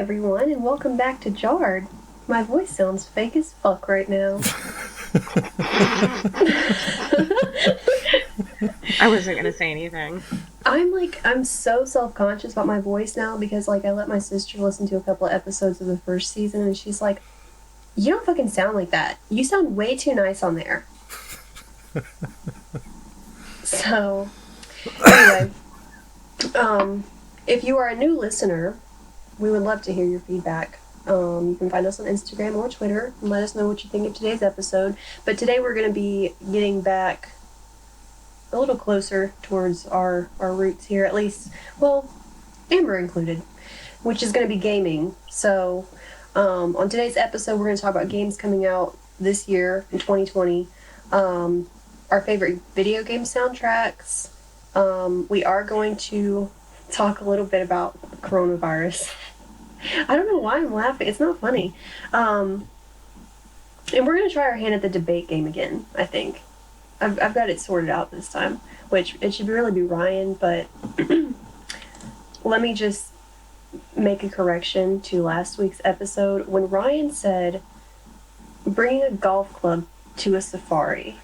everyone, and welcome back to Jarred. My voice sounds fake as fuck right now. I wasn't gonna say anything. I'm so self-conscious about my voice now because, I let my sister listen to a couple of episodes of the first season, and she's like, you don't fucking sound like that. You sound way too nice on there. So, anyway, if you are a new listener, we would love to hear your feedback. You can find us on Instagram or Twitter and let us know what you think of today's episode. But today we're going to be getting back a little closer towards our roots here, at least, well, Amber included, which is going to be gaming. So, on today's episode, we're going to talk about games coming out this year in 2020, our favorite video game soundtracks. We are going to talk a little bit about coronavirus. I don't know why I'm laughing. It's not funny. And we're going to try our hand at the debate game again, I think. I've got it sorted out this time, which it should really be Ryan, but let me just make a correction to last week's episode. When Ryan said, bringing a golf club to a safari,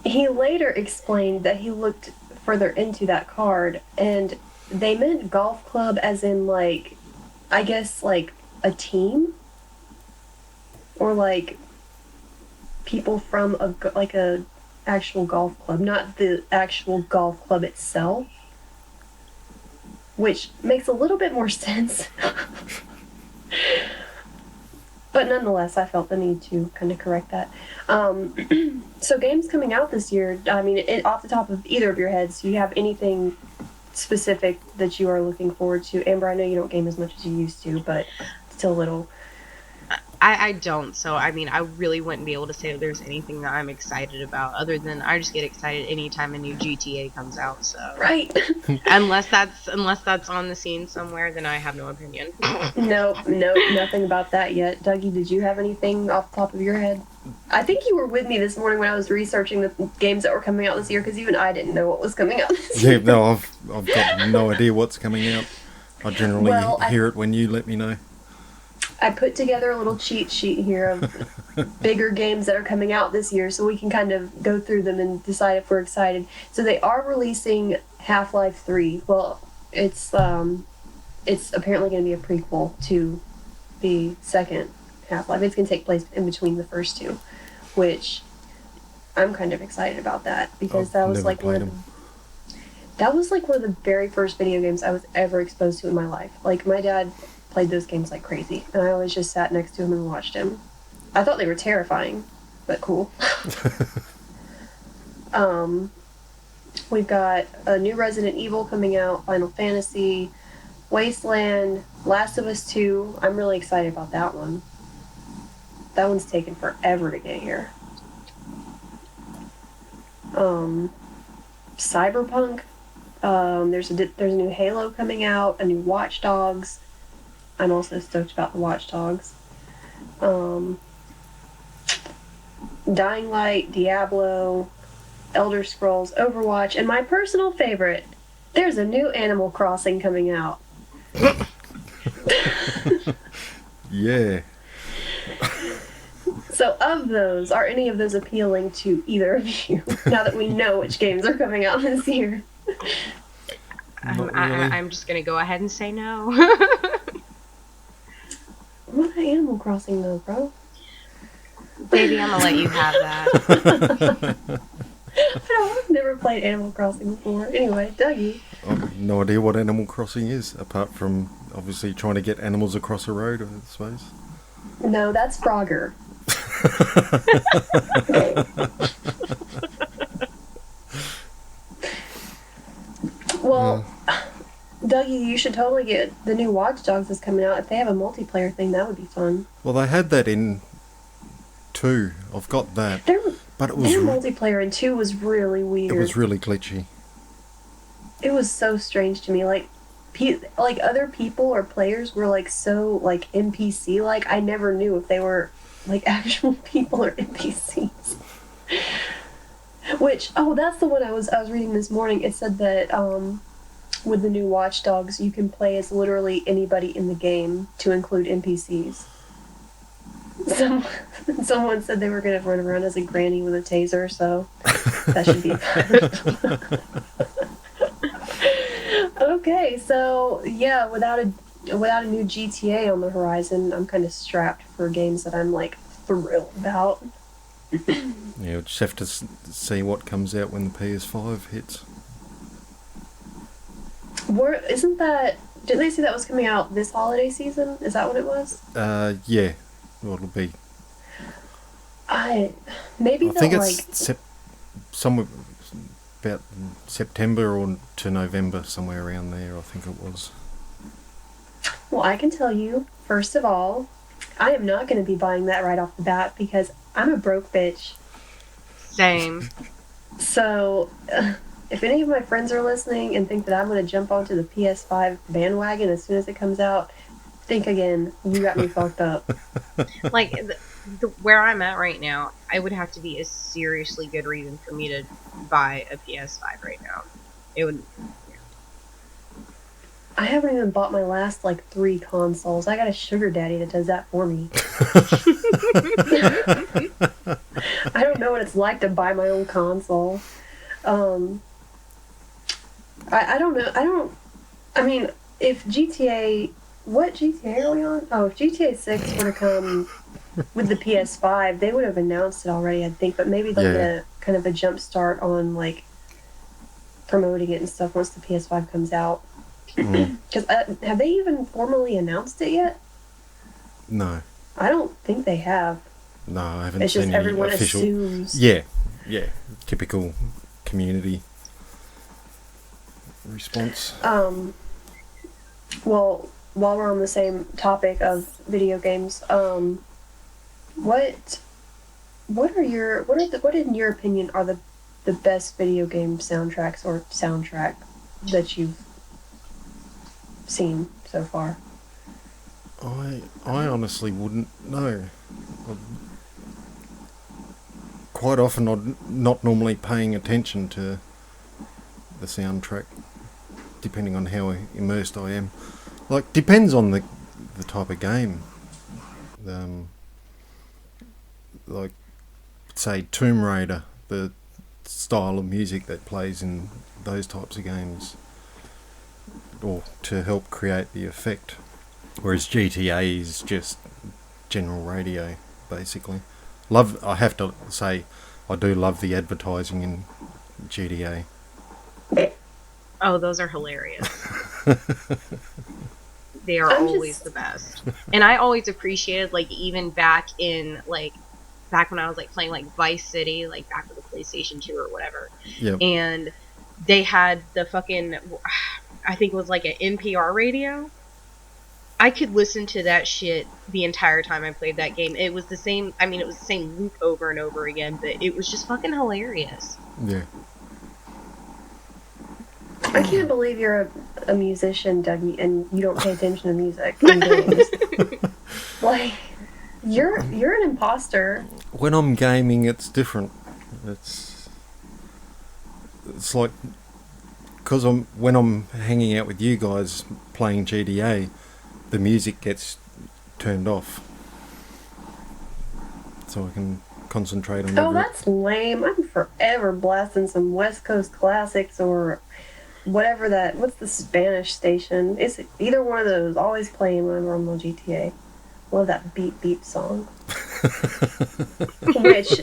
he later explained that he looked further into that card, and they meant golf club as in, I guess, a team? Or, people from a actual golf club, not the actual golf club itself. Which makes a little bit more sense. But nonetheless, I felt the need to kind of correct that. So games coming out this year, I mean, off the top of either of your heads, do you have anything specific that you are looking forward to? Amber, I know you don't game as much as you used to, but still a little. I don't, so I mean, I really wouldn't be able to say that there's anything that I'm excited about, other than I just get excited anytime a new GTA comes out, so. Right. unless that's on the scene somewhere, then I have no opinion. No, nothing about that yet. Dougie, did you have anything off the top of your head? I think you were with me this morning when I was researching the games that were coming out this year, because even I didn't know what was coming out this year. Yeah, no, I've got no idea what's coming out. I generally hear it when you let me know. I put together a little cheat sheet here of bigger games that are coming out this year, so we can kind of go through them and decide if we're excited. So they are releasing Half-Life 3. Well, it's apparently going to be a prequel to the second Half-Life. It's going to take place in between the first two, which I'm kind of excited about that, because that was one of the very first video games I was ever exposed to in my life. My dad played those games like crazy, and I always just sat next to him and watched him. I thought they were terrifying, but cool. We've got a new Resident Evil coming out, Final Fantasy, Wasteland, Last of Us 2. I'm really excited about that one. That one's taken forever to get here. Cyberpunk. There's a new Halo coming out, a new Watch Dogs. I'm also stoked about the Watch Dogs. Dying Light, Diablo, Elder Scrolls, Overwatch, and my personal favorite, there's a new Animal Crossing coming out. Yeah. So of those, are any of those appealing to either of you, now that we know which games are coming out this year? I'm just going to go ahead and say no. What about Animal Crossing, though, bro? Baby, I'm gonna let you have that. I've never played Animal Crossing before. Anyway, Dougie. I've no idea what Animal Crossing is, apart from obviously trying to get animals across a road, I suppose. No, that's Frogger. Well, Dougie, you should totally get the new Watch Dogs that's coming out. If they have a multiplayer thing, that would be fun. Well, they had that in 2. I've got that. But it was their multiplayer in 2 was really weird. It was really glitchy. It was so strange to me. Other people or players were so NPC. I never knew if they were actual people or NPCs. Which, that's the one I was reading this morning. It said that with the new Watch Dogs, you can play as literally anybody in the game, to include NPCs. Someone said they were going to run around as a granny with a taser, so that should be fun. Okay, so yeah, without a new GTA on the horizon, I'm kind of strapped for games that I'm like thrilled about. Yeah, we'll just have to see what comes out when the PS5 hits. Didn't they say that was coming out this holiday season? Is that what it was? Yeah, well, it'll be. I think it's somewhere about September or to November, somewhere around there, I think it was. Well, I can tell you, first of all, I am not going to be buying that right off the bat because I'm a broke bitch. Same. So, if any of my friends are listening and think that I'm going to jump onto the PS5 bandwagon as soon as it comes out, think again. You got me fucked up. Like, where I'm at right now, I would have to be a seriously good reason for me to buy a PS5 right now. It would... I haven't even bought my last, 3 consoles. I got a sugar daddy that does that for me. I don't know what it's like to buy my own console. I don't know. I mean, if GTA... What GTA are we on? Oh, if GTA 6 were to come with the PS5, they would have announced it already, I think. But maybe they'll get a kind of a jump start on, promoting it and stuff once the PS5 comes out. Because have they even formally announced it yet? No. I don't think they have. No, I haven't it's seen just any everyone official... assumes. Yeah. Typical community response. Well, while we're on the same topic of video games, what in your opinion are the best video game soundtracks or soundtrack that you've seen so far? I honestly wouldn't know. Quite often I'm not normally paying attention to the soundtrack, depending on how immersed I am. Depends on the type of game. Say Tomb Raider, the style of music that plays in those types of games, or to help create the effect. Whereas GTA is just general radio, basically. I have to say, I do love the advertising in GTA. Oh, those are hilarious. They are always the best. And I always appreciated, even back in, back when I was, playing, Vice City, back with the PlayStation 2 or whatever. Yep. And they had the fucking, I think it was, an NPR radio. I could listen to that shit the entire time I played that game. It was the same, it was the same loop over and over again, but it was just fucking hilarious. Yeah. I can't believe you're a musician, Dougie, and you don't pay attention to music in games. You're an imposter. When I'm gaming, it's different. It's like, because when I'm hanging out with you guys playing GTA, the music gets turned off, so I can concentrate on. Oh, that's lame! I'm forever blasting some West Coast classics or whatever that. What's the Spanish station? It's either one of those. Always playing whenever I'm on GTA. Love that beep beep song, which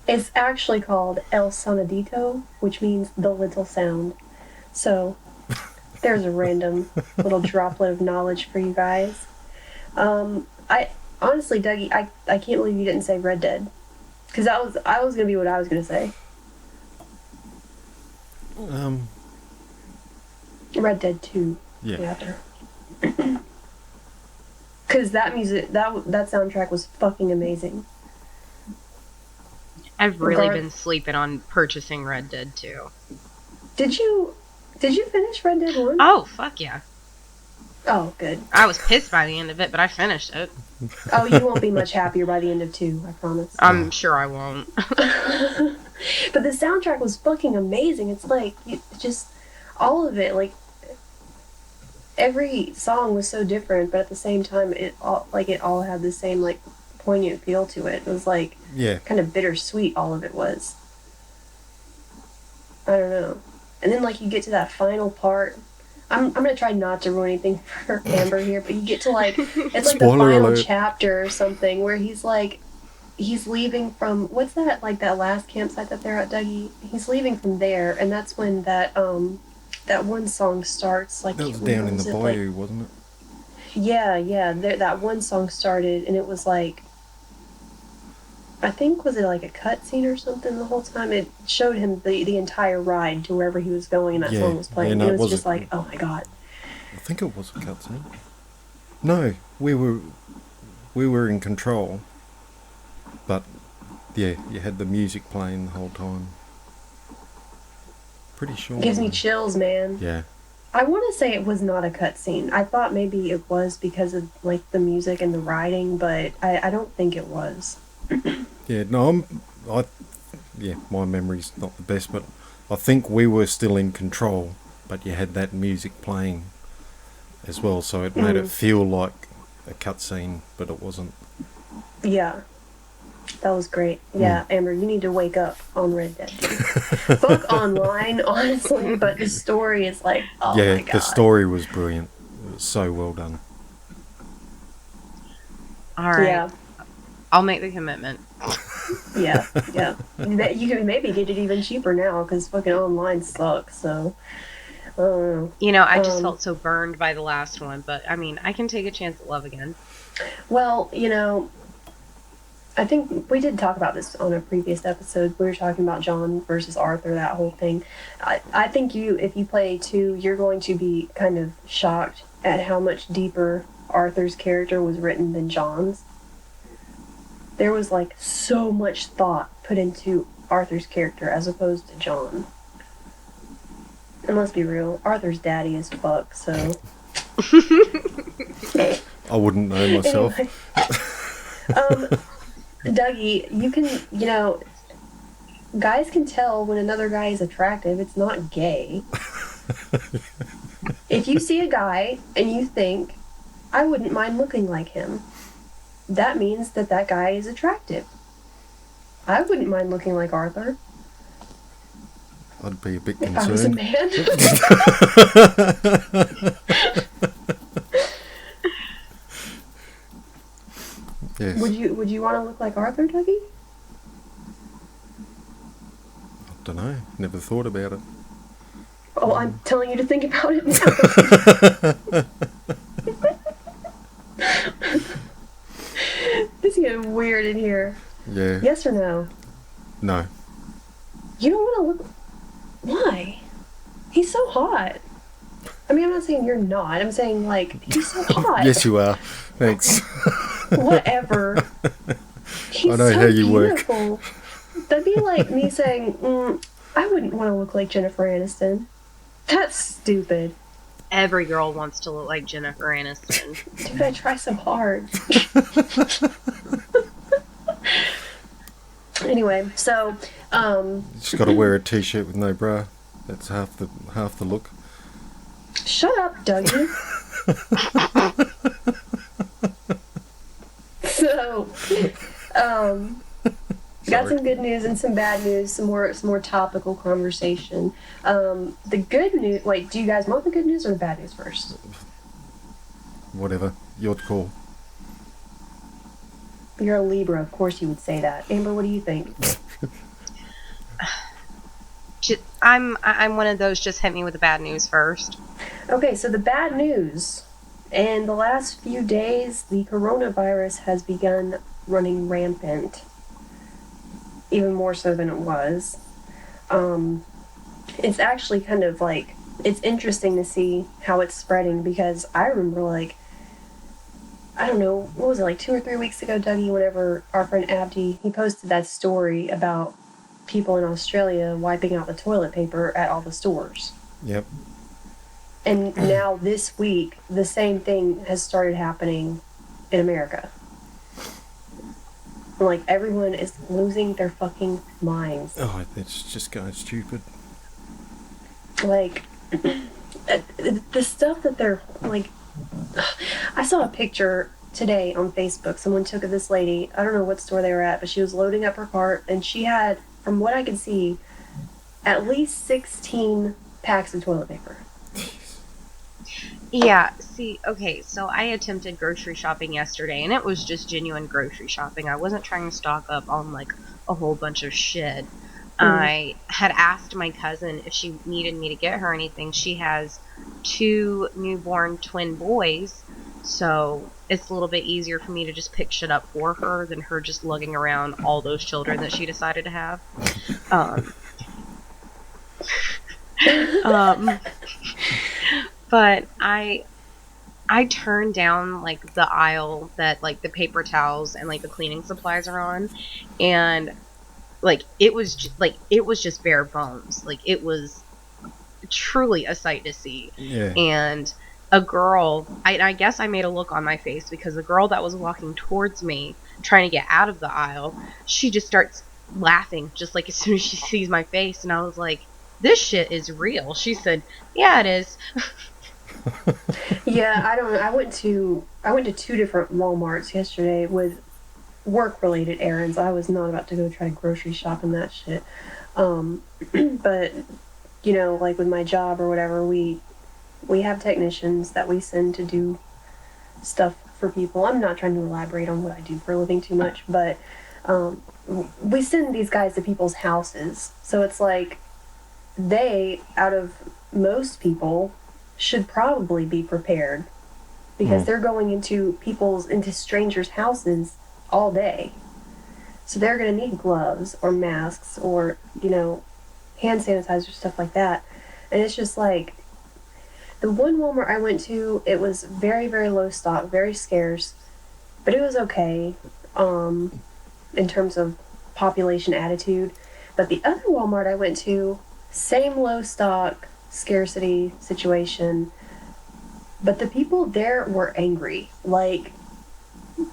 is actually called El Sonidito, which means the little sound. So there's a random little droplet of knowledge for you guys. I honestly, Dougie, I can't believe you didn't say Red Dead, because I was gonna be what I was gonna say. Red Dead 2. Yeah. Because that music, that soundtrack was fucking amazing. I've really been sleeping on purchasing Red Dead 2. Did you finish Red Dead 1? Oh, fuck yeah. Oh, good. I was pissed by the end of it, but I finished it. Oh, you won't be much happier by the end of 2, I promise. I'm sure I won't. But the soundtrack was fucking amazing. It's just all of it, every song was so different, but at the same time, it all had the same like poignant feel to it. It was like kind of bittersweet. All of it was. I don't know. And then like you get to that final part. I'm gonna try not to ruin anything for Amber here, but you get to like it's like the final chapter or something where he's leaving from what's that like that last campsite that they're at, Dougie? He's leaving from there, and that's when that one song starts. Like that was down in the bayou, wasn't it? Yeah. That one song started, and it was like, I think, was it like a cutscene or something the whole time? It showed him the entire ride to wherever he was going, and that song was playing. And it was just like, oh my god. I think it was a cutscene. No, we were in control, but yeah, you had the music playing the whole time. Pretty sure. Gives me chills, man. Yeah. I want to say it was not a cutscene. I thought maybe it was because of like the music and the writing, but I don't think it was. Yeah, no, my memory's not the best, but I think we were still in control, but you had that music playing as well, so it made it feel like a cutscene, but it wasn't. Yeah. That was great. Yeah, Amber, you need to wake up on Red Dead 2. Book online, honestly, but the story is like, oh my god. Yeah, the story was brilliant. It was so well done. Alright. Yeah. I'll make the commitment. Yeah. You can maybe get it even cheaper now, because fucking online sucks, so... You know, I just felt so burned by the last one, but, I mean, I can take a chance at love again. Well, you know... I think we did talk about this on a previous episode. We were talking about John versus Arthur, that whole thing. I think if you play 2, you're going to be kind of shocked at how much deeper Arthur's character was written than John's. There was like so much thought put into Arthur's character as opposed to John. And let's be real, Arthur's daddy is fuck, so... I wouldn't know myself. Anyway, Dougie, you can, you know, guys can tell when another guy is attractive. It's not gay. If you see a guy and you think, I wouldn't mind looking like him, that means that guy is attractive. I wouldn't mind looking like Arthur. I'd be a bit concerned. If I was a man. Yes. Would you want to look like Arthur, Dougie? I don't know. Never thought about it. Oh, I'm telling you to think about it now. This is getting weird in here. Yeah. Yes or no? No. You don't want to look... Why? He's so hot. I mean, I'm not saying you're not. I'm saying, like, he's so hot. Yes, you are. Thanks. Whatever. He's I know so how you beautiful. work. That'd be like me saying, I wouldn't want to look like Jennifer Aniston. That's stupid. Every girl wants to look like Jennifer Aniston. Dude, I try so hard. Anyway, so, You just got to wear a t-shirt with no bra. That's half the look. Shut up, Dougie. So, got some good news and some bad news, some more topical conversation. The good news... Wait, do you guys want the good news or the bad news first? Whatever. Your call. You're a Libra, of course you would say that. Amber, what do you think? I'm one of those, just hit me with the bad news first. Okay, so the bad news. In the last few days, the coronavirus has begun running rampant. Even more so than it was. It's actually kind of like... It's interesting to see how it's spreading, because I remember, like... I don't know, what was it, like 2 or 3 weeks ago, Dougie, whenever our friend Abdi, he posted that story about people in Australia wiping out the toilet paper at all the stores. Yep. And now this week, the same thing has started happening in America. Like, everyone is losing their fucking minds. Oh, it's just going stupid. Like, the stuff that they're like. I saw a picture today on Facebook. Someone took of this lady. I don't know what store they were at, but she was loading up her cart, and she had, from what I could see, at least 16 packs of toilet paper. Yeah, see, okay, so I attempted grocery shopping yesterday, and it was just genuine grocery shopping. I wasn't trying to stock up on, like, a whole bunch of shit. I had asked my cousin if she needed me to get her anything. She has 2 newborn twin boys, so it's a little bit easier for me to just pick shit up for her than her just lugging around all those children that she decided to have. But I turned down, like, the aisle that, like, the paper towels and, like, the cleaning supplies are on, and, like, it was just bare bones. Like, it was truly a sight to see. Yeah. And a girl, I guess I made a look on my face, because the girl that was walking towards me, trying to get out of the aisle, she just starts laughing, just, like, as soon as she sees my face, and I was like, this shit is real. She said, yeah, it is. Yeah, I don't know. I went to 2 different Walmarts yesterday with work-related errands. I was not about to go try to grocery shop in that shit. But, you know, like with my job or whatever, we have technicians that we send to do stuff for people. I'm not trying to elaborate on what I do for a living too much, but we send these guys to people's houses. So it's like they, out of most people, should probably be prepared, because they're going into strangers' houses all day. So they're going to need gloves or masks or, you know, hand sanitizer, stuff like that. And it's just like, the one Walmart I went to, it was very, very low stock, very scarce, but it was okay in terms of population attitude. But the other Walmart I went to, same low stock, scarcity situation, but the people there were angry. Like,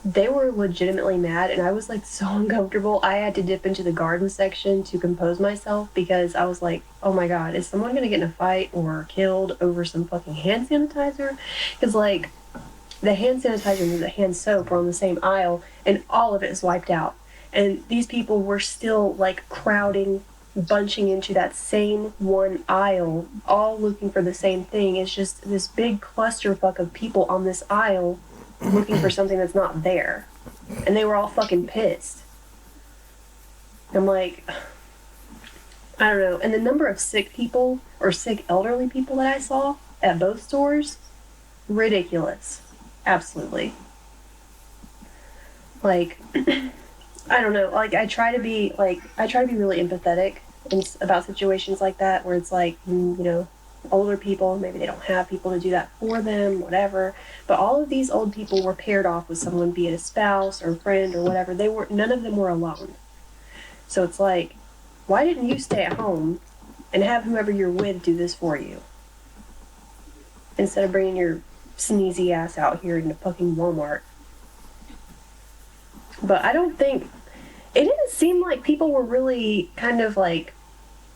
they were legitimately mad, and I was like so uncomfortable. I had to dip into the garden section to compose myself, because I was like, oh my god, is someone gonna get in a fight or killed over some fucking hand sanitizer? Because, like, the hand sanitizer and the hand soap were on the same aisle, and all of it is wiped out, and these people were still, like, crowding, bunching into that same one aisle, all looking for the same thing. It's just this big clusterfuck of people on this aisle looking for something that's not there. And they were all fucking pissed. I'm like, I don't know. And the number of sick people, or sick elderly people that I saw at both stores, ridiculous. Absolutely. Like, I don't know, like, I try to be really empathetic about situations like that, where it's like, you know, older people, maybe they don't have people to do that for them, whatever, but all of these old people were paired off with someone, be it a spouse or a friend or whatever. None of them were alone. So it's like, why didn't you stay at home and have whoever you're with do this for you, instead of bringing your sneezy ass out here into fucking Walmart? But I don't think, it didn't seem like people were really kind of like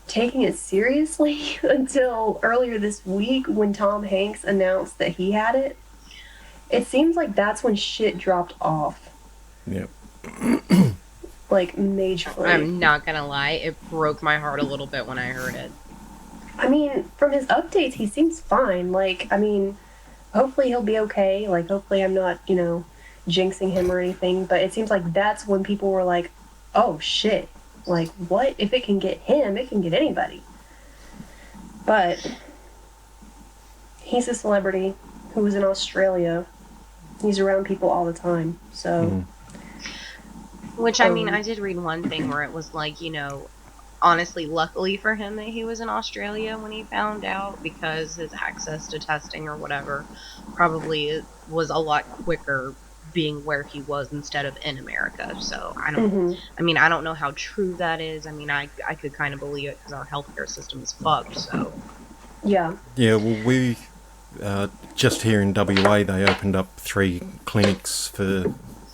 taking it seriously until earlier this week, when Tom Hanks announced that he had it. It seems like that's when shit dropped off. Yep. Like, majorly. I'm not gonna lie, it broke my heart a little bit when I heard it. I mean, from his updates, he seems fine. Like, I mean, hopefully he'll be okay. Like, hopefully I'm not, you know, jinxing him or anything. But it seems like that's when people were like, oh shit. Like, what? If it can get him, it can get anybody. But he's a celebrity who was in Australia. He's around people all the time, so... Which, I mean, I did read one thing where it was like, you know, honestly, luckily for him that he was in Australia when he found out, because his access to testing or whatever probably was a lot quicker being where he was instead of in America. So I don't know how true that is. I mean, I could kind of believe it, because our healthcare system is fucked. So yeah, well, we just here in WA, they opened up 3 clinics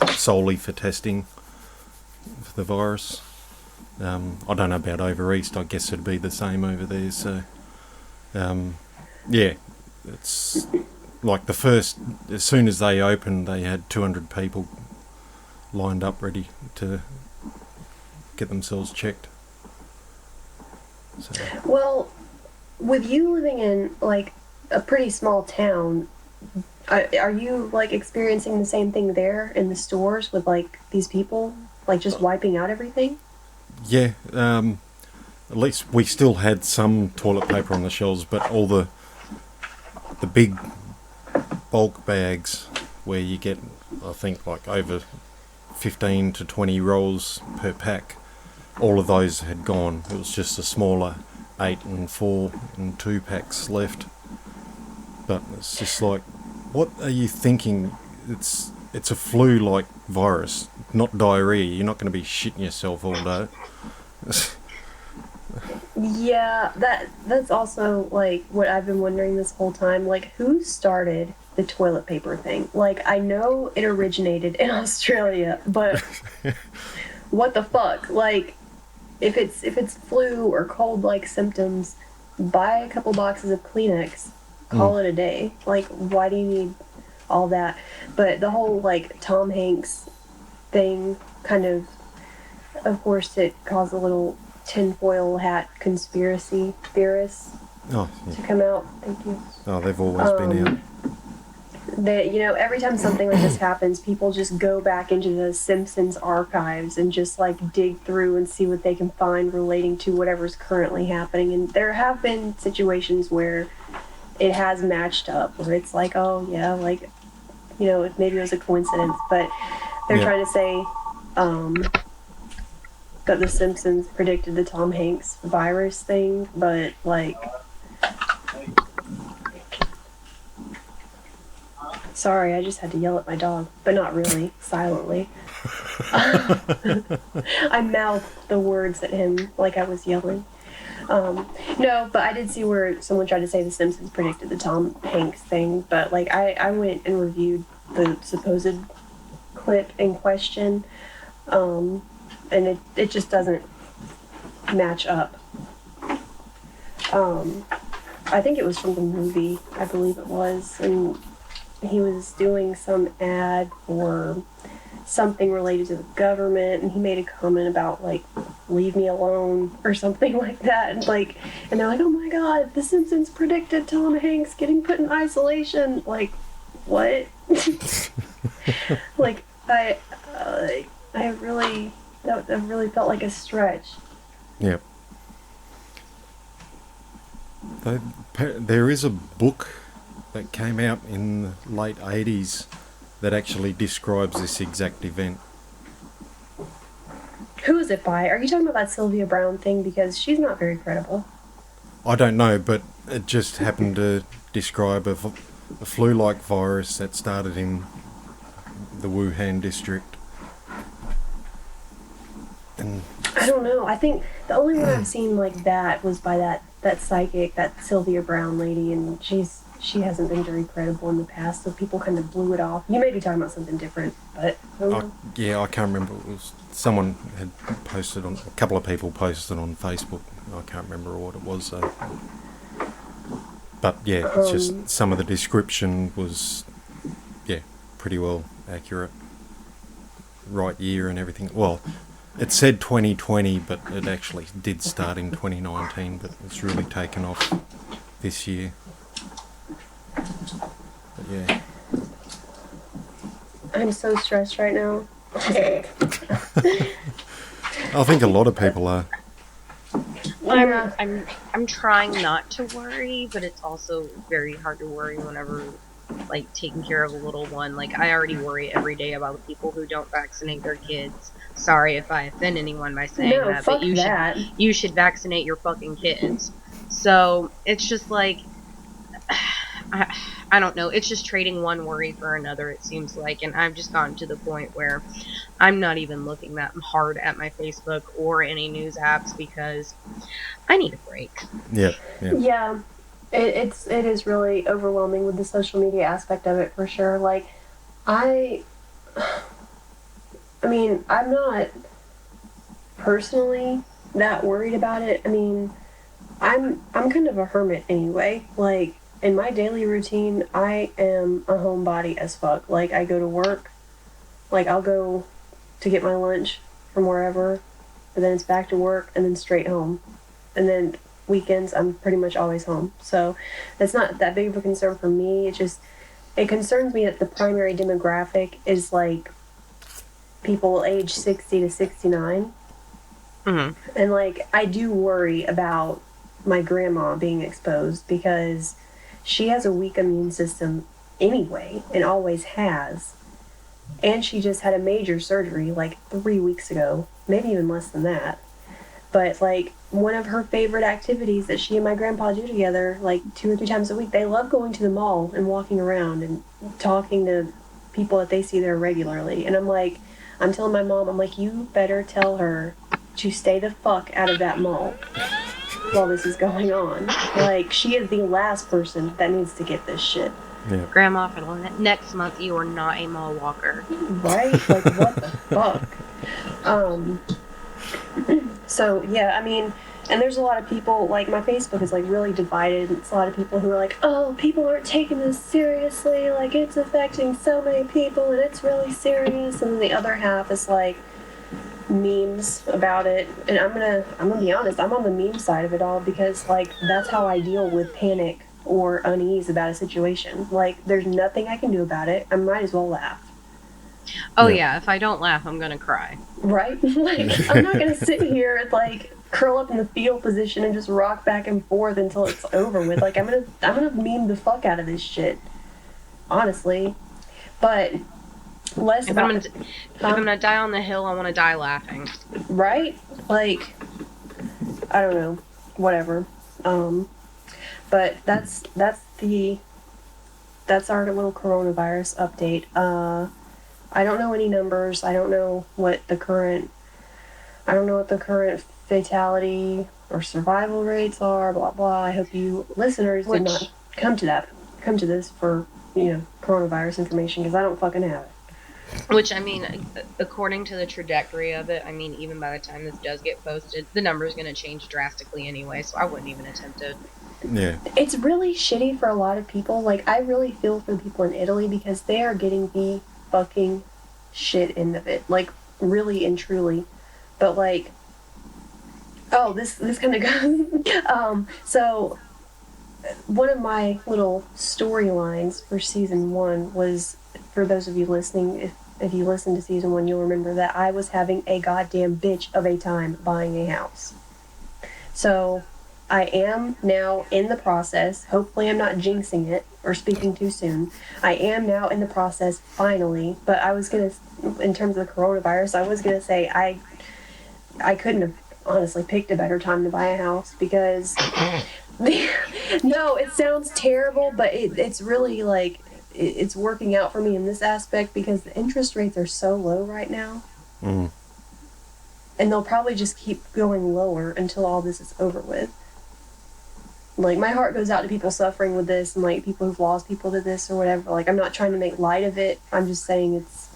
solely for testing for the virus. I don't know about over east. I guess it'd be the same over there. So Yeah, it's like as soon as they opened, they had 200 people lined up ready to get themselves checked. So. Well, with you living in like a pretty small town, are you like experiencing the same thing there in the stores with like these people like just wiping out everything? Yeah, at least we still had some toilet paper on the shelves, but all the big bulk bags where you get, I think, like over 15 to 20 rolls per pack, all of those had gone. It was just the smaller 8 and 4 and 2 packs left. But it's just like, what are you thinking? It's a flu-like virus, not diarrhea. You're not going to be shitting yourself all day. Yeah, that's also like what I've been wondering this whole time. Like, who started the toilet paper thing? Like, I know it originated in Australia, but what the fuck? Like, if it's flu or cold-like symptoms, buy a couple boxes of Kleenex, call it a day. Like, why do you need all that? But the whole like Tom Hanks thing, kind of course, it caused a little tinfoil hat conspiracy theorists to come out. Thank you. Oh, they've always been out. That, you know, every time something like this happens, people just go back into the Simpsons archives and just like dig through and see what they can find relating to whatever's currently happening. And there have been situations where it has matched up, where it's like, oh yeah, like, you know, maybe it was a coincidence, but they're trying to say that the Simpsons predicted the Tom Hanks virus thing, but like, sorry, I just had to yell at my dog, but not really, silently. I mouthed the words at him like I was yelling. No, but I did see where someone tried to say the Simpsons predicted the Tom Hanks thing, but like I went and reviewed the supposed clip in question, and it just doesn't match up. I think it was from the movie, I believe it was, and he was doing some ad for something related to the government, and he made a comment about like, leave me alone or something like that, and like, and they're like, oh my god, the Simpsons predicted Tom Hanks getting put in isolation. Like, what? Like, I really, that really felt like a stretch. Yep. There is a book that came out in the late 80s that actually describes this exact event. Who is it by? Are you talking about that Sylvia Browne thing? Because she's not very credible. I don't know, but it just happened to describe a flu-like virus that started in the Wuhan district. And I don't know. I think the only one I've seen like that was by that psychic, that Sylvia Browne lady, and she hasn't been very credible in the past, so people kind of blew it off. You may be talking about something different, but I can't remember. It was someone had posted on, a couple of people posted on Facebook. I can't remember what it was though. But yeah, it's just some of the description was pretty well accurate. Right year and everything. Well, it said 2020, but it actually did start in 2019, but it's really taken off this year. But yeah. I'm so stressed right now. I think a lot of people are. I'm trying not to worry, but it's also very hard to worry whenever like taking care of a little one. Like, I already worry every day about the people who don't vaccinate their kids. Sorry if I offend anyone by saying that, but you should vaccinate your fucking kids. So it's just like, I don't know. It's just trading one worry for another, it seems like. And I've just gotten to the point where I'm not even looking that hard at my Facebook or any news apps because I need a break. Yeah. It is really overwhelming with the social media aspect of it, for sure. Like, I mean, I'm not personally that worried about it. I mean, I'm kind of a hermit anyway. Like, in my daily routine, I am a homebody as fuck. Like, I go to work, like, I'll go to get my lunch from wherever, and then it's back to work, and then straight home. And then weekends, I'm pretty much always home. So it's not that big of a concern for me. It concerns me that the primary demographic is, like, people age 60 to 69. Mm-hmm. And, like, I do worry about my grandma being exposed because she has a weak immune system anyway and always has. And she just had a major surgery like 3 weeks ago, maybe even less than that. But, like, one of her favorite activities that she and my grandpa do together, like 2 or 3 times a week, they love going to the mall and walking around and talking to people that they see there regularly. And I'm telling my mom, I'm like, you better tell her to stay the fuck out of that mall while this is going on. Like, she is the last person that needs to get this shit. Yeah. Grandma, for the next month, you are not a mall walker. Right? Like, what the fuck? So, yeah, I mean, and there's a lot of people, like, my Facebook is, like, really divided. It's a lot of people who are like, oh, people aren't taking this seriously, like, it's affecting so many people, and it's really serious. And then the other half is, like, memes about it. And I'm gonna be honest, I'm on the meme side of it all because, like, that's how I deal with panic or unease about a situation. Like, there's nothing I can do about it. I might as well laugh. Oh, yeah, if I don't laugh, I'm gonna cry. Right? Like, I'm not gonna sit here and, like, curl up in the fetal position and just rock back and forth until it's over with. Like, I'm gonna meme the fuck out of this shit. Honestly. But less if about... if I'm gonna die on the hill, I want to die laughing. Right? Like, I don't know. Whatever. But that's our little coronavirus update. I don't know any numbers. I don't know what the current fatality or survival rates are, blah blah. I hope you listeners did not come to this for, coronavirus information, because I don't fucking have it. Which, I mean, according to the trajectory of it, I mean, even by the time this does get posted, the number is going to change drastically anyway, so I wouldn't even attempt it. Yeah. It's really shitty for a lot of people. Like, I really feel for the people in Italy because they are getting the fucking shit end of it. Like, really and truly. But, like, oh, this kind of goes... so, one of my little storylines for season 1 was, for those of you listening, if you listen to season 1, you'll remember that I was having a goddamn bitch of a time buying a house. So, I am now in the process, hopefully I'm not jinxing it or speaking too soon, I am now in the process, finally, but I was going to, in terms of the coronavirus, I was going to say I couldn't have honestly picked a better time to buy a house because, no, it sounds terrible, but it's really, like, it's working out for me in this aspect because the interest rates are so low right now. Mm. And they'll probably just keep going lower until all this is over with. Like, my heart goes out to people suffering with this and, like, people who've lost people to this or whatever. Like, I'm not trying to make light of it. I'm just saying it's...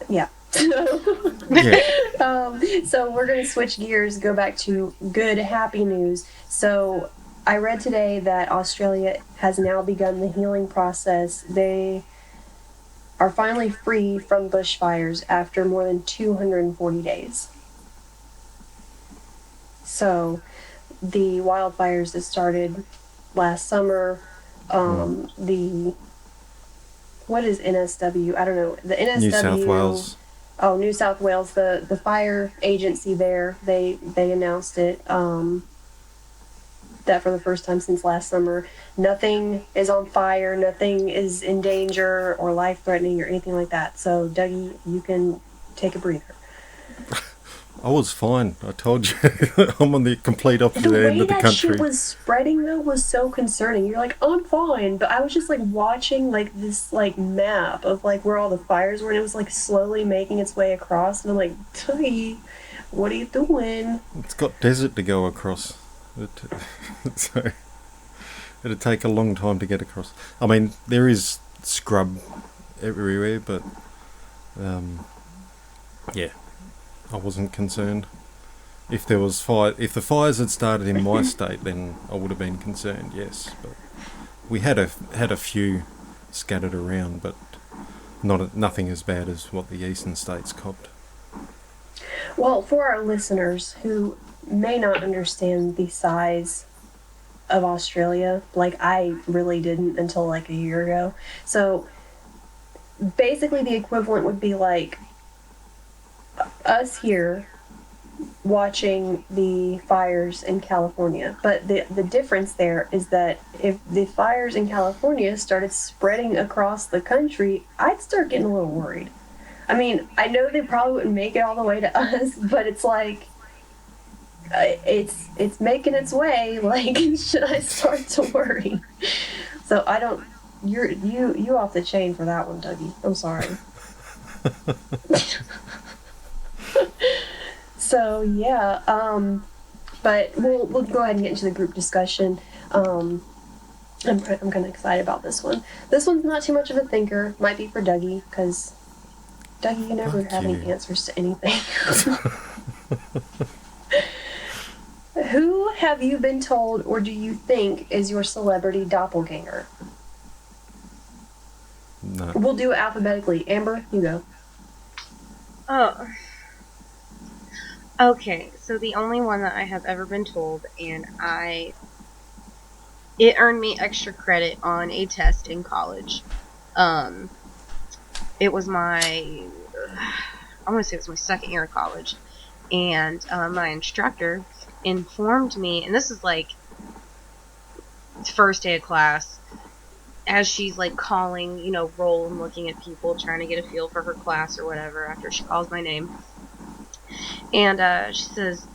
Yeah. So we're going to switch gears, go back to good, happy news. So I read today that Australia has now begun the healing process. They are finally free from bushfires after more than 240 days. So the wildfires that started last summer, what is NSW? I don't know. The NSW... New South Wales. Oh, New South Wales, the fire agency there, they announced it, that for the first time since last summer, nothing is on fire, nothing is in danger or life-threatening or anything like that. So, Dougie, you can take a breather. I was fine. I told you. I'm on the complete opposite end of the country. The way that shit was spreading, though, was so concerning. You're like, I'm fine. But I was just, like, watching, like, this, like, map of, like, where all the fires were. And it was, like, slowly making its way across. And I'm like, Dougie, what are you doing? It's got desert to go across. So it'd take a long time to get across. I mean, there is scrub everywhere, but, yeah. I wasn't concerned. If there was if the fires had started in my state, then I would have been concerned. Yes, but we had a few scattered around, but nothing as bad as what the eastern states copped. Well, for our listeners who may not understand the size of Australia, like I really didn't until like a year ago. So basically the equivalent would be like us here watching the fires in California. But the difference there is that if the fires in California started spreading across the country, I'd start getting a little worried. I mean, I know they probably wouldn't make it all the way to us, but it's like it's making its way. Like, should I start to worry? So I don't. You off the chain for that one, Dougie. I'm sorry. So yeah, but we'll go ahead and get into the group discussion. I'm kind of excited about this one. This one's not too much of a thinker. Might be for Dougie, because Dougie, you never have any answers to anything. Who have you been told, or do you think is your celebrity doppelganger? No. We'll do it alphabetically. Amber, you go. Oh. Okay, so the only one that I have ever been told, and it earned me extra credit on a test in college. It was I want to say it was my second year of college, and my instructor informed me, and this is like first day of class, as she's like calling, roll and looking at people, trying to get a feel for her class or whatever, after she calls my name. And she says,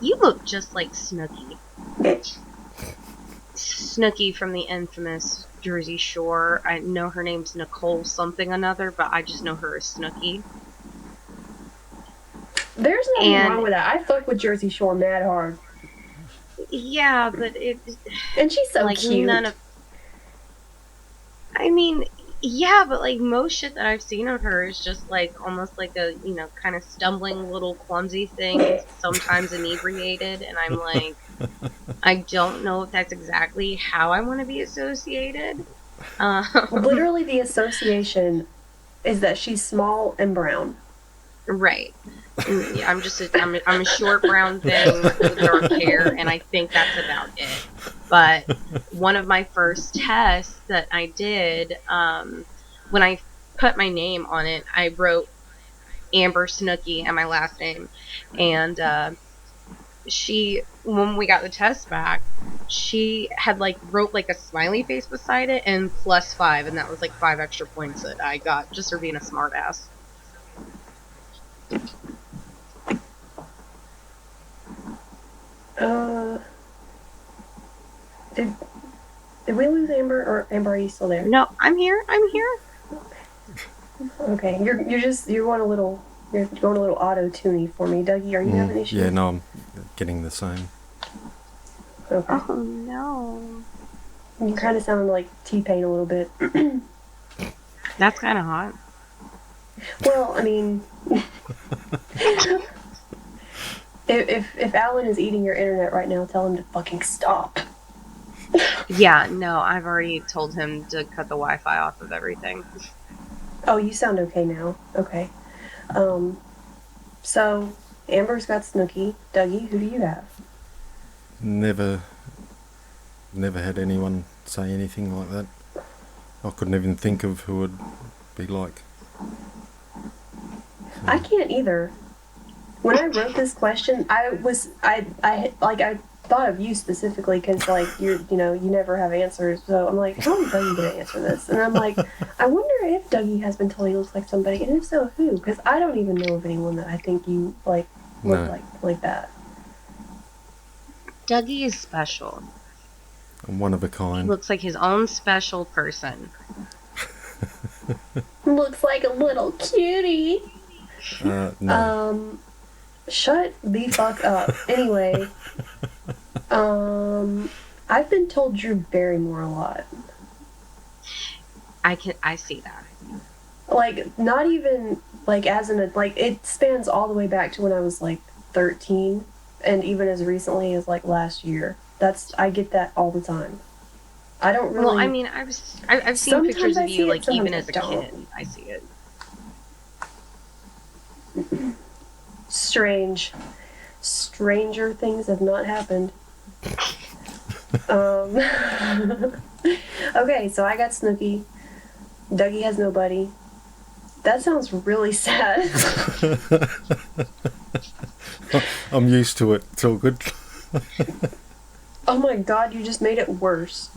"You look just like Snooki." Snooki from the infamous Jersey Shore. I know her name's Nicole something another, but I just know her as Snooki. There's nothing wrong with that. I fuck with Jersey Shore mad hard. Yeah, but and she's so like cute. I mean, yeah, but like most shit that I've seen of her is just like almost like a kind of stumbling little clumsy thing, sometimes inebriated, and I'm like, I don't know if that's exactly how I want to be associated. Literally, the association is that she's small and brown. Right. Yeah, I'm a short brown thing with dark hair, and I think that's about it. But one of my first tests that I did, when I put my name on it, I wrote Amber Snooki and my last name. And when we got the test back, she had wrote a smiley face beside it and +5, and that was 5 extra points that I got just for being a smart ass. Did we lose Amber, or Amber, are you still there? No, I'm here. Okay, you're going a little auto-tuney for me. Dougie, are you having issues? Yeah, no, I'm getting the same. Okay. Oh no. You kind of sound like T-Pain a little bit. That's kind of hot. Well, I mean, if Alan is eating your internet right now, tell him to fucking stop. Yeah, no, I've already told him to cut the Wi-Fi off of everything. Oh, you sound okay now. Okay. So, Amber's got Snooki. Dougie, who do you have? Never had anyone say anything like that. I couldn't even think of who would be like. I can't either. When I wrote this question, I thought of you specifically because you never have answers. So I'm like, how is Dougie gonna answer this? And I'm like, I wonder if Dougie has been told he looks like somebody, and if so, who? Because I don't even know of anyone that I think you look like that. Dougie is special. I'm one of a kind. He looks like his own special person. Looks like a little cutie. No. Shut the fuck up. Anyway, I've been told Drew Barrymore a lot. I see that. Not even as it spans all the way back to when I was 13. and even as recently as like last year. I get that all the time. I don't really. Well, I mean, I've seen pictures of you like even as a kid. I see it. Strange. Stranger things have not happened. Okay, so I got Snooki. Dougie has nobody. That sounds really sad. I'm used to it. It's all good. Oh my god, you just made it worse.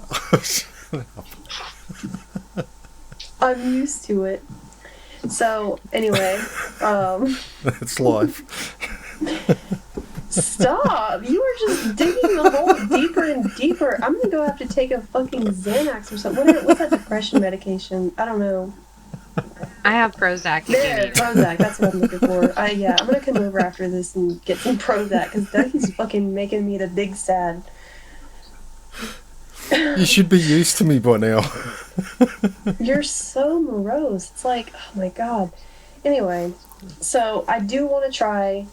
I'm used to it. So, anyway, That's life. Stop! You were just digging the hole deeper and deeper. I'm gonna go have to take a fucking Xanax or something. What's that depression medication? I don't know. I have Prozac. There, Prozac. That's what I'm looking for. Yeah, I'm gonna come over after this and get some Prozac because Dougie's fucking making me the big sad. You should be used to me by now. You're so morose. It's like, oh my god. Anyway, so I do want to try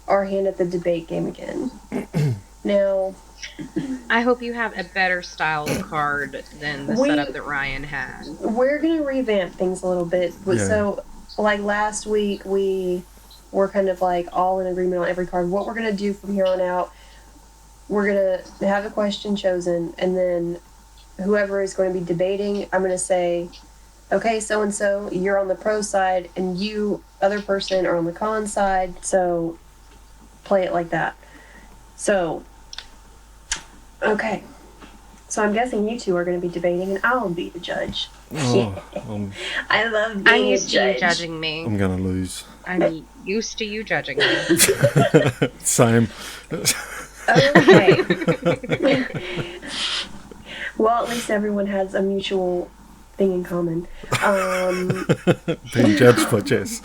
our hand at the debate game again. Now, I hope you have a better style card than the setup that Ryan had. We're gonna revamp things a little bit. Yeah. So, like last week, we were kind of like all in agreement on every card. What we're gonna do from here on out, we're gonna have a question chosen, and then whoever is going to be debating, I'm gonna say, okay, so and so, you're on the pro side, and you, other person, are on the con side. So play it like that. So, okay. So I'm guessing you two are going to be debating, and I'll be the judge. Oh, I love being I'm used a judge. to you judging me. I'm going to lose. I'm used to you judging me. Same. Okay. Well, at least everyone has a mutual thing in common. Being judged by Jess.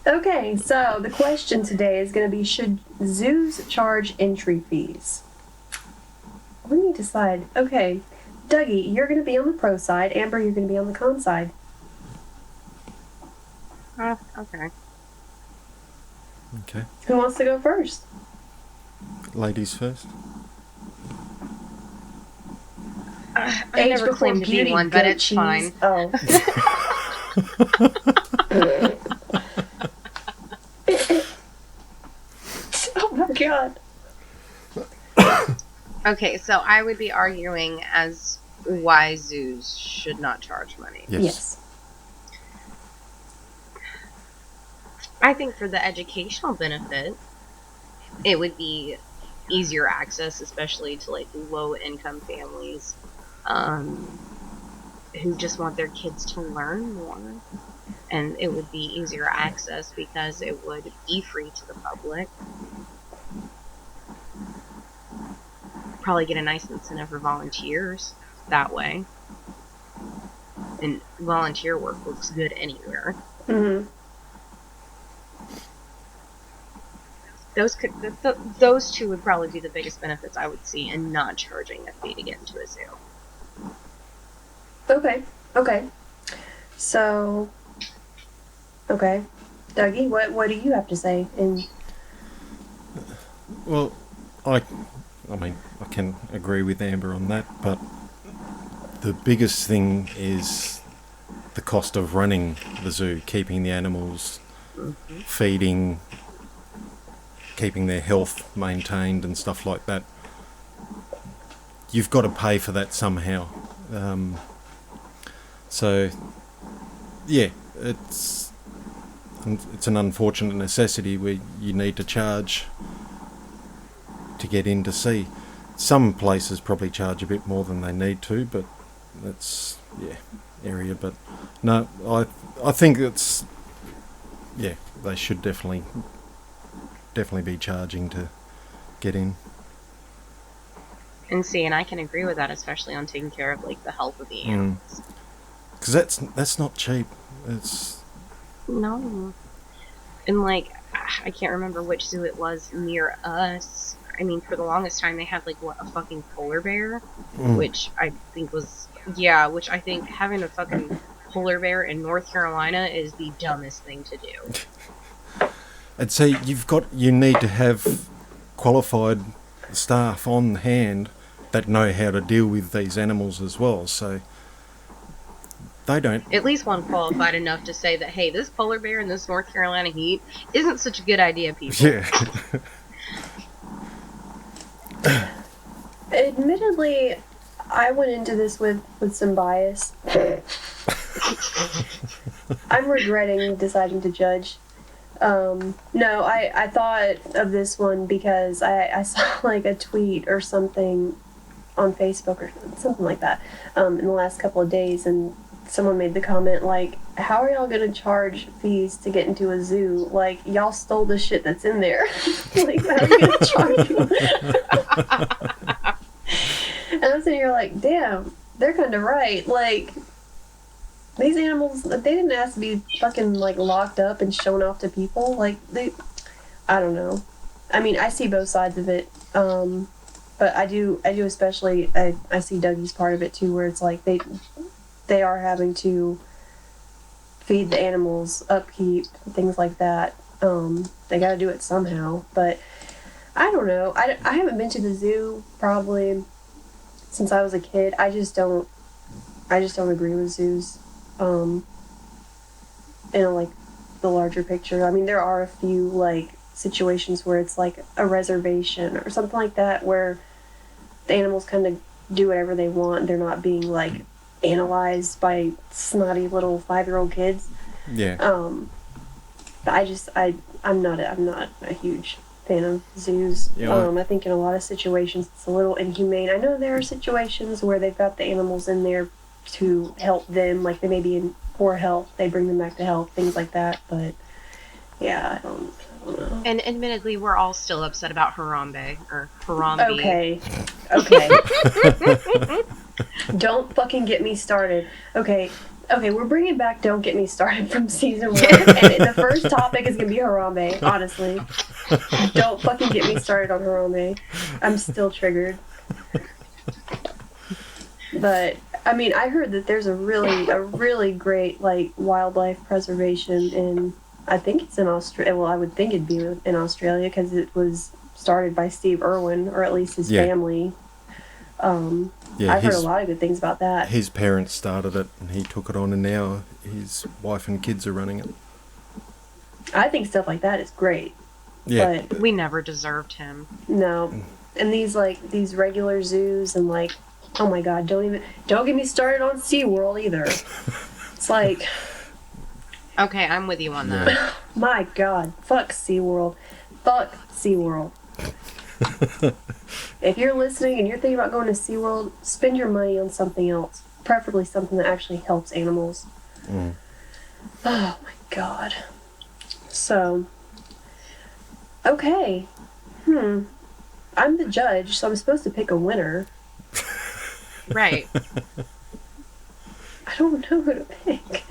Okay, so the question today is going to be, should zoos charge entry fees? What do you decide? Okay, Dougie, you're going to be on the pro side. Amber, you're going to be on the con side. Okay. Okay. Who wants to go first? Ladies first. I Age never before claimed to be beauty, one, but goat it's cheese. fine. Oh. Oh my god. Okay, so I would be arguing as why zoos should not charge money. Yes. I think for the educational benefit, it would be easier access, especially to like low-income families who just want their kids to learn more. And it would be easier access because it would be free to the public. Probably get a nice incentive for volunteers that way. And volunteer work looks good anywhere. Mm-hmm. Those two would probably be the biggest benefits I would see in not charging a fee to get into a zoo. Okay. So, okay. Dougie, what do you have to say? Well, I mean, I can agree with Amber on that, but the biggest thing is the cost of running the zoo, keeping the animals, feeding, keeping their health maintained and stuff like that. You've got to pay for that somehow. So, yeah, it's an unfortunate necessity where you need to charge to get in to see. Some places probably charge a bit more than they need to, but that's area. But no, I think it's they should definitely be charging to get in. And I can agree with that, especially on taking care of like the health of the animals. Because that's not cheap. It's no, and like I can't remember which zoo it was near us. I mean, for the longest time they had like a fucking polar bear, which I think having a fucking polar bear in North Carolina is the dumbest thing to do. And see, you need to have qualified staff on hand that know how to deal with these animals as well. So they don't. At least one qualified enough to say that, hey, this polar bear in this North Carolina heat isn't such a good idea, people. Yeah. Admittedly, I went into this with some bias. I'm regretting deciding to judge. No, I thought of this one because I saw like a tweet or something on Facebook or something like that in the last couple of days, and someone made the comment like, how are y'all gonna charge fees to get into a zoo? Like, y'all stole the shit that's in there. Like, how are you gonna charge them? And I'm sitting here like, damn, they're kind of right. Like, these animals, they didn't ask to be fucking like locked up and shown off to people. Like, I don't know. I mean, I see both sides of it. But I do especially, I see Dougie's part of it too, where it's like they are having to feed the animals, upkeep, things like that. They gotta do it somehow. But I don't know. I haven't been to the zoo probably since I was a kid. I just don't agree with zoos. In like the larger picture. I mean, there are a few like situations where it's like a reservation or something like that where the animals kind of do whatever they want. They're not being like analyzed by snotty little 5-year-old kids. Yeah. But I'm not a huge fan of zoos. Yeah. I think in a lot of situations it's a little inhumane. I know there are situations where they've got the animals in there to help them, like they may be in poor health, they bring them back to health, things like that. But yeah, I don't know. And admittedly, we're all still upset about Harambe or Harambe. Okay. Don't fucking get me started. Okay, we're bringing back Don't Get Me Started from season 1, and the first topic is gonna be Harambe. Honestly, don't fucking get me started on Harambe. I'm still triggered. But I mean, I heard that there's a really great like wildlife preservation in, I think it's in Australia. Well, I would think it'd be in Australia because it was started by Steve Irwin, or at least his family. I've heard a lot of good things about that. His parents started it, and he took it on, and now his wife and kids are running it. I think stuff like that is great. Yeah, but we never deserved him. No, and these regular zoos and like, oh my god, don't get me started on SeaWorld either. It's like, okay, I'm with you on that. My god, fuck SeaWorld. Fuck SeaWorld. If you're listening and you're thinking about going to SeaWorld, spend your money on something else. Preferably something that actually helps animals. Oh my god. So, okay. I'm the judge, so I'm supposed to pick a winner. Right. I don't know who to pick.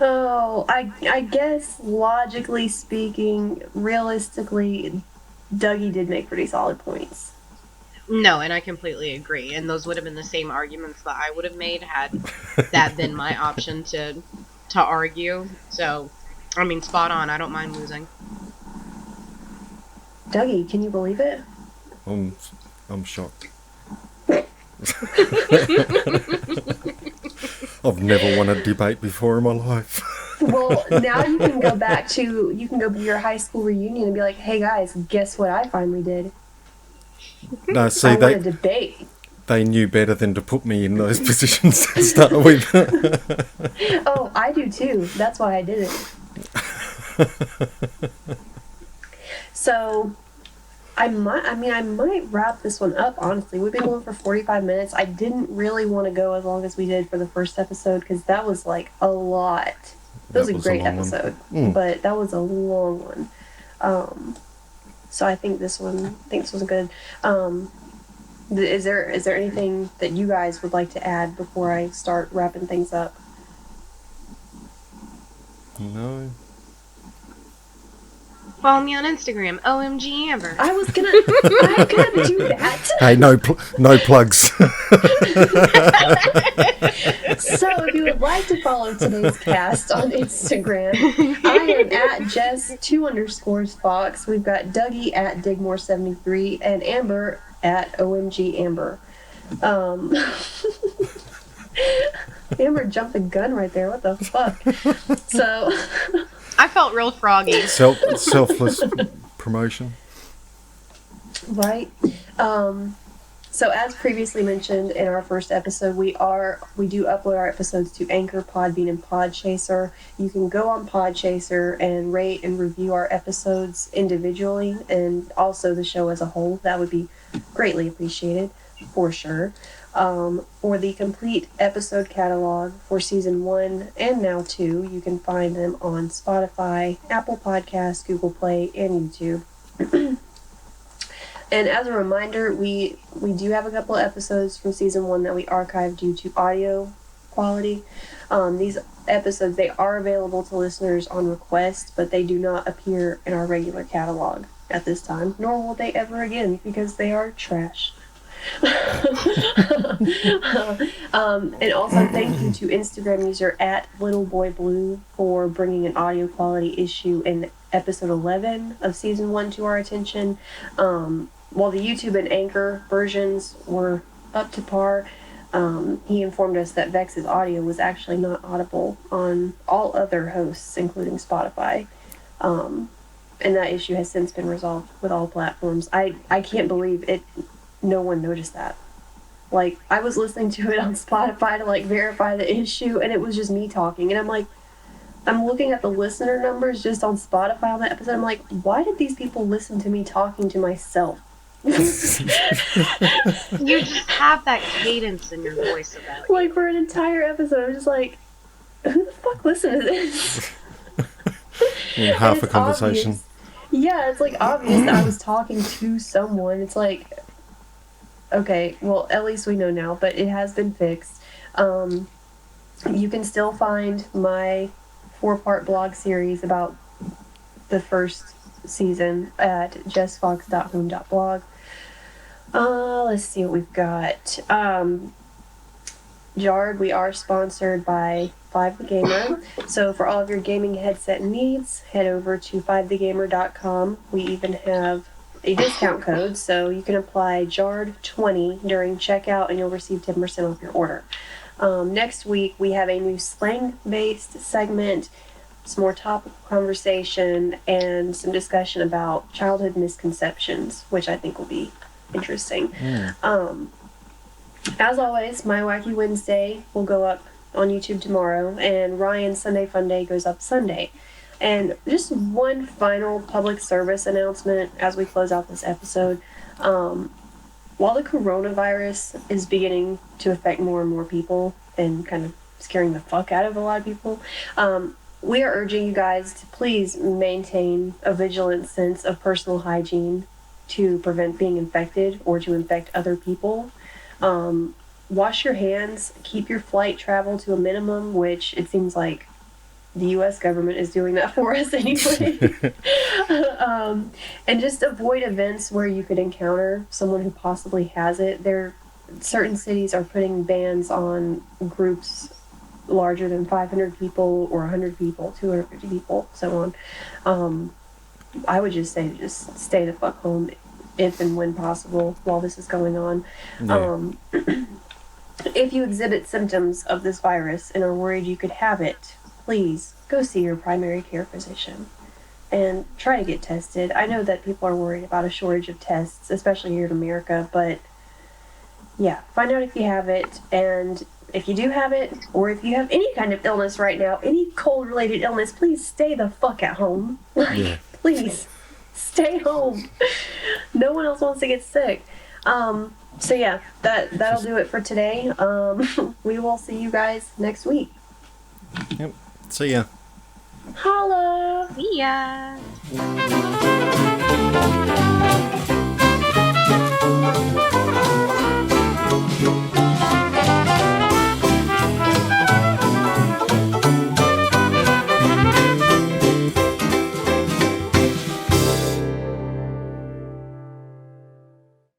Oh, I guess logically speaking, realistically, Dougie did make pretty solid points. No, and I completely agree. And those would have been the same arguments that I would have made had that been my option to argue. So, I mean, spot on. I don't mind losing. Dougie, can you believe it? I'm shocked. I've never won a debate before in my life. Well, now you can go to your high school reunion and be like, hey guys, guess what I finally did? No, see, I won a debate. They knew better than to put me in those positions to start with. Oh, I do too. That's why I did it. So, I might wrap this one up, honestly. We've been going for 45 minutes. I didn't really want to go as long as we did for the first episode because that was like a lot. It was a great episode, but that was a long one. So I think this was good. Is there anything that you guys would like to add before I start wrapping things up? No. Follow me on Instagram, OMG Amber. I was gonna do that. Hey, no plugs. So if you would like to follow today's cast on Instagram, I am at Jess2_Fox. We've got Dougie at Digmore73 and Amber at OMG Amber. Amber jumped the gun right there. What the fuck? So I felt real froggy. Selfless promotion. Right. So as previously mentioned in our first episode, we do upload our episodes to Anchor, Podbean, and Podchaser. You can go on Podchaser and rate and review our episodes individually and also the show as a whole. That would be greatly appreciated, for sure. For the complete episode catalog for season 1 and now 2, you can find them on Spotify, Apple Podcasts, Google Play, and YouTube. And as a reminder, we do have a couple of episodes from season 1 that we archived due to audio quality. These episodes, they are available to listeners on request, but they do not appear in our regular catalog at this time, nor will they ever again, because they are trash. And also thank you to Instagram user at littleboyblue for bringing an audio quality issue in episode 11 of season 1 to our attention. While the YouTube and Anchor versions were up to par, he informed us that Vex's audio was actually not audible on all other hosts, including Spotify. And that issue has since been resolved with all platforms. I can't believe it. No one noticed that. Like, I was listening to it on Spotify to, like, verify the issue, and it was just me talking. And I'm like, I'm looking at the listener numbers just on Spotify on that episode. I'm like, why did these people listen to me talking to myself? You just have that cadence in your voice about you. Like, for an entire episode, I'm just like, who the fuck listened to this? Yeah, half a conversation. Obvious. Yeah, it's, like, obvious that I was talking to someone. It's like, okay, well, at least we know now, but it has been fixed. You can still find my 4-part blog series about the first season at jessfox.home.blog. Let's see what we've got. Jard, we are sponsored by 5thegamer. So for all of your gaming headset needs, head over to 5thegamer.com. We even have a discount code, so you can apply JARD20 during checkout and you'll receive 10% off your order. Next week, we have a new slang-based segment, some more topical conversation, and some discussion about childhood misconceptions, which I think will be interesting. As always, my Wacky Wednesday will go up on YouTube tomorrow, and Ryan's Sunday Fun Day goes up Sunday. And just one final public service announcement as we close out this episode. While the coronavirus is beginning to affect more and more people and kind of scaring the fuck out of a lot of people, we are urging you guys to please maintain a vigilant sense of personal hygiene to prevent being infected or to infect other people. Wash your hands, keep your flight travel to a minimum, which it seems like the U.S. government is doing that for us anyway. And just avoid events where you could encounter someone who possibly has it. Certain cities are putting bans on groups larger than 500 people or 100 people, 250 people, so on. I would just say just stay the fuck home if and when possible while this is going on. Yeah. If you exhibit symptoms of this virus and are worried you could have it, please go see your primary care physician and try to get tested. I know that people are worried about a shortage of tests, especially here in America, but yeah, find out if you have it, and if you do have it, or if you have any kind of illness right now, any cold-related illness, please stay the fuck at home. Yeah. Please, stay home. No one else wants to get sick. So yeah, that'll do it for today. We will see you guys next week. Yep. See ya. Holla! See ya!